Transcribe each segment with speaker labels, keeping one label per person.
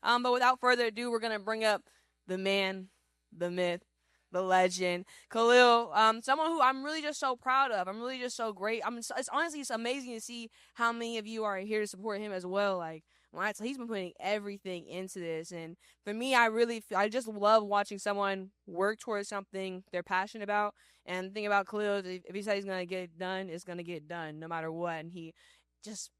Speaker 1: But without further ado, we're gonna bring up the man, the myth, the legend, Kahlil. Someone who I'm really just so proud of. I'm really just so great. It's honestly it's amazing to see how many of you are here to support him as well. Like he's been putting everything into this, and for me, I just love watching someone work towards something they're passionate about. And the thing about Khalil is if he says he's gonna get it done, it's gonna get done no matter what. And he just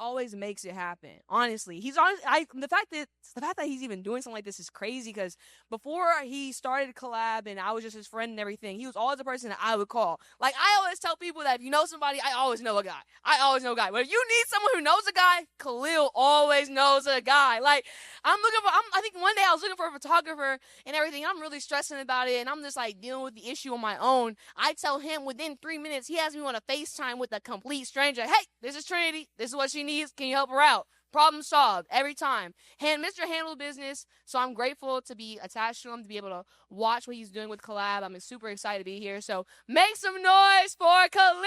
Speaker 1: always makes it happen. Honestly, he's honest. The fact that he's even doing something like this is crazy. Because before he started Kahlab and I was just his friend and everything, he was always the person that I would call. Like I always tell people that if you know somebody, I always know a guy. I always know a guy. But if you need someone who knows a guy, Kahlil always knows a guy. Like I think one day I was looking for a photographer and everything. And I'm really stressing about it, and I'm just like dealing with the issue on my own. I tell him within 3 minutes, he has me on a FaceTime with a complete stranger. Hey, this is Trinity. This is what she needs. Can you help her out? Problem solved every time. Mr. Handle Business. So I'm grateful to be attached to him, to be able to watch what he's doing with Kahlab. I'm super excited to be here. So make some noise for Kahlil!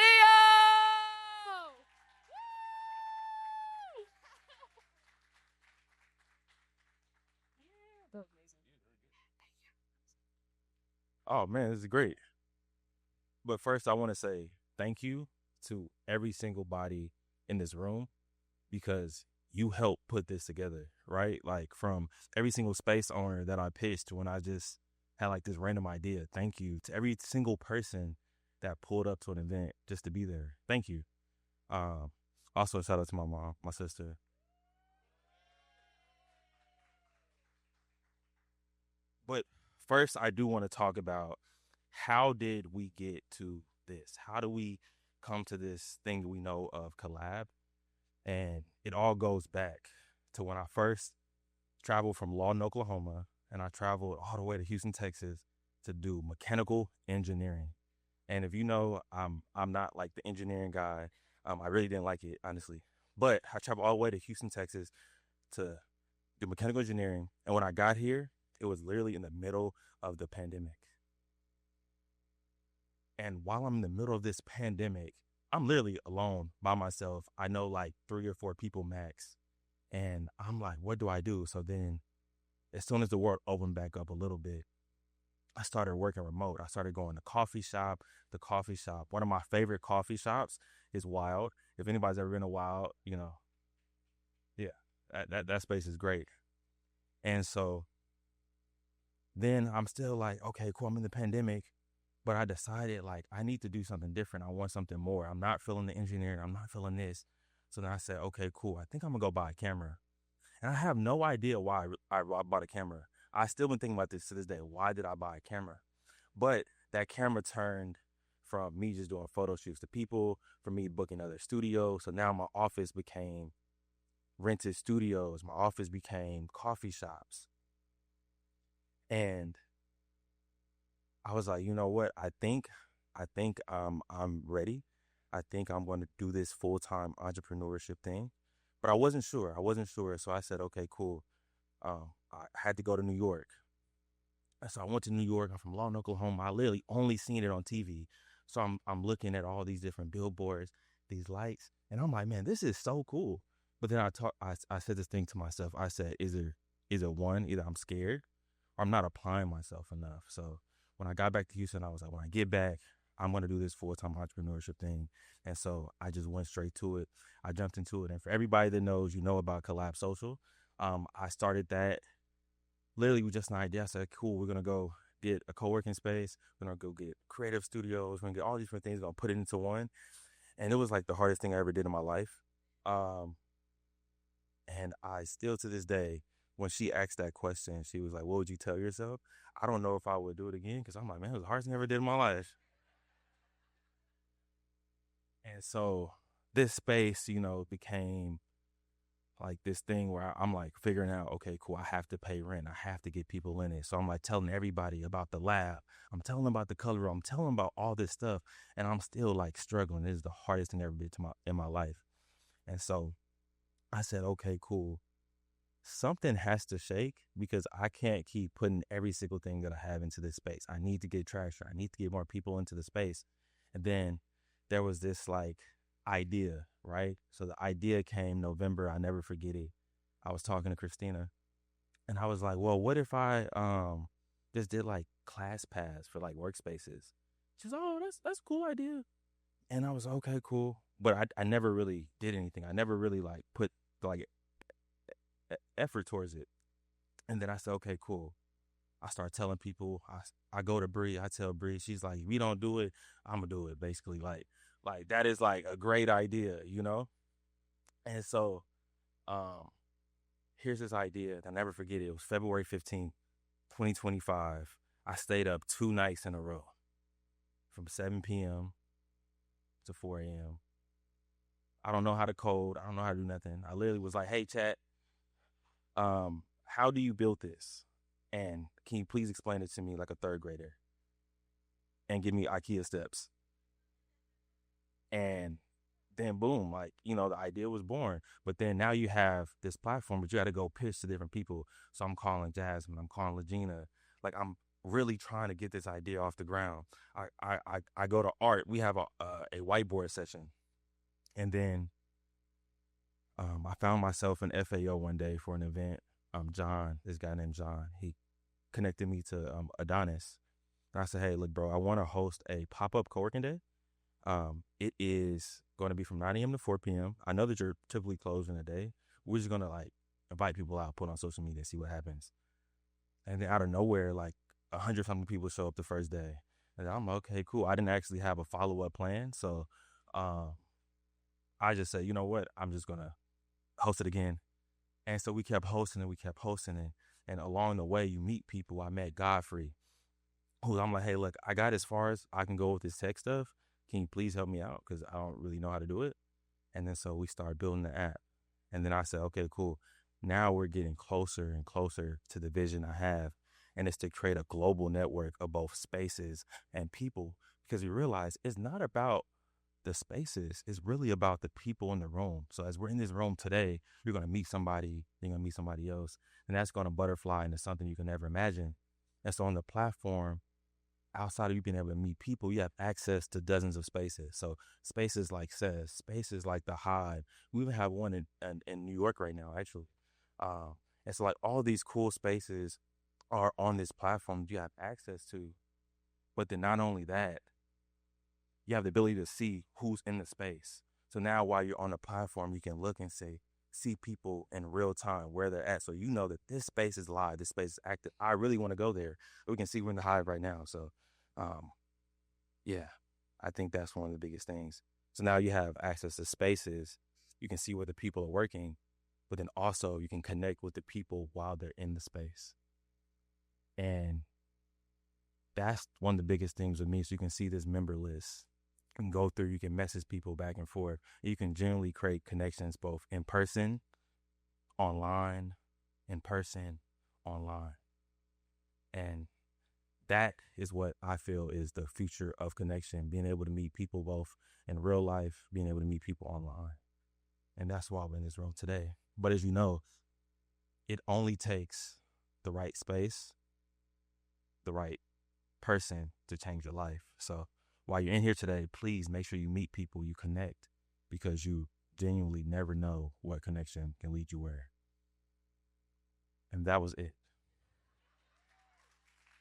Speaker 2: Oh man, this is great. But first, I want to say thank you to every single body in this room because you helped put this together, right? Like from every single space owner that I pitched when I just had like this random idea. Thank you to every single person that pulled up to an event just to be there. Thank you. Um, Also, shout out to my mom, my sister. But first, I do want to talk about how did we get to this? How do we come to this thing we know of collab? And it all goes back to when I first traveled from Lawton, Oklahoma, and I traveled all the way to Houston, Texas to do mechanical engineering. And if you know, I'm not like the engineering guy. I really didn't like it, honestly. But I traveled all the way to Houston, Texas to do mechanical engineering. And when I got here, it was literally in the middle of the pandemic. And while I'm in the middle of this pandemic, I'm literally alone by myself. I know like three or four people max. And I'm like, what do I do? So then, as soon as the world opened back up a little bit, I started working remote. I started going to coffee shop, the coffee shop. One of my favorite coffee shops is Wild. If anybody's ever been to Wild, yeah, that space is great. And so then I'm still like, okay, cool. I'm in the pandemic, but I decided like I need to do something different. I want something more. I'm not feeling the engineering. I'm not feeling this. So then I said, okay, cool. I think I'm gonna go buy a camera. And I have no idea why I bought a camera. I still been thinking about this to this day. Why did I buy a camera? But that camera turned from me just doing photo shoots to people, from me booking other studios. So now my office became rented studios. My office became coffee shops. And I was like, you know what? I think I'm ready. I think I'm going to do this full time entrepreneurship thing. But I wasn't sure. I wasn't sure. So I said, okay, cool. I had to go to New York. And so I went to New York. I'm from Lawton, Oklahoma. I literally only seen it on TV. So I'm looking at all these different billboards, these lights, and I'm like, man, this is so cool. But then I said this thing to myself. I said, either one, either I'm scared or I'm not applying myself enough. So when I got back to Houston, I was like, when I get back, I'm gonna do this full time entrepreneurship thing. And so I just went straight to it. I jumped into it. And for everybody that knows, you know about Collab Social. I started that literally with just an idea. I said, cool, we're gonna go get a co-working space. We're gonna go get creative studios. We're gonna get all these different things. We're gonna put it into one. And it was like the hardest thing I ever did in my life. Um, and I still to this day, when she asked that question, she was like, what would you tell yourself? I don't know if I would do it again because I'm like, man, it was the hardest thing I ever did in my life. And so this space, became like this thing where I'm like figuring out, okay, cool, I have to pay rent. I have to get people in it. So I'm like telling everybody about the lab. I'm telling them about the color. I'm telling them about all this stuff. And I'm still like struggling. This is the hardest thing I ever did in my life. And so I said, okay, cool. Something has to shake because I can't keep putting every single thing that I have into this space. I need to get traction. I need to get more people into the space. And then there was this like idea, right? So the idea came November. I never forget it. I was talking to Christina And I was like, well, what if I just did like class pass for like workspaces? She's, oh, that's a cool idea. And I was okay, cool. But I never really did anything. I never really like put like effort towards it. And then I said, okay, cool. I start telling people. I go to Bree. I tell Bree. She's like, if we don't do it, I'm gonna do it. Basically, like that is like a great idea, you know. And so, um, here's this idea. I'll never forget it. It was February 15th, 2025. I stayed up 2 nights in a row, from 7 p.m. to 4 a.m. I don't know how to code. I don't know how to do nothing. I literally was like, hey, chat, how do you build this? And can you please explain it to me like a third grader and give me IKEA steps? And then boom, like, the idea was born. But then now you have this platform, but you got to go pitch to different people. So I'm calling Jasmine, I'm calling Legina. Like, I'm really trying to get this idea off the ground. I go to art. We have a whiteboard session. And then I found myself in FAO one day for an event. John, this guy named John, he connected me to Adonis. And I said, hey, look, bro, I want to host a pop-up co-working day. It is going to be from 9 a.m. to 4 p.m. I know that you're typically closed in a day. We're just going to like invite people out, put on social media, see what happens. And then out of nowhere, like 100 something people show up the first day. And I'm okay, cool. I didn't actually have a follow-up plan. So I just said, you know what? I'm just going to host it again. And so we kept hosting it. We kept hosting it. And along the way, you meet people. I met Godfrey, who I'm like, hey, look, I got as far as I can go with this tech stuff. Can you please help me out? Because I don't really know how to do it. And then so we started building the app. And then I said, okay, cool. Now we're getting closer and closer to the vision I have. And it's to create a global network of both spaces and people. Because we realize it's not about the spaces, it's really about the people in the room. So as we're in this room today, you're going to meet somebody, you're going to meet somebody else. And that's going to butterfly into something you can never imagine. And so on the platform, outside of you being able to meet people, you have access to dozens of spaces. So spaces like SES, spaces like the Hive. We even have one in New York right now, actually. And so like all these cool spaces are on this platform you have access to. But then not only that, you have the ability to see who's in the space. So now while you're on the platform, you can look and see people in real time where they're at. So you know that this space is live, this space is active. I really want to go there. We can see we're in the Hive right now. So yeah, I think that's one of the biggest things. So now you have access to spaces. You can see where the people are working, but then also you can connect with the people while they're in the space. And that's one of the biggest things with me. So you can see this member list and go through, you can message people back and forth. You can generally create connections both in person, online, in person, online. And that is what I feel is the future of connection, being able to meet people both in real life, being able to meet people online. And that's why we're in this room today. But as you know, it only takes the right space, the right person to change your life. So while you're in here today, please make sure you meet people, you connect, because you genuinely never know what connection can lead you where. And that was it.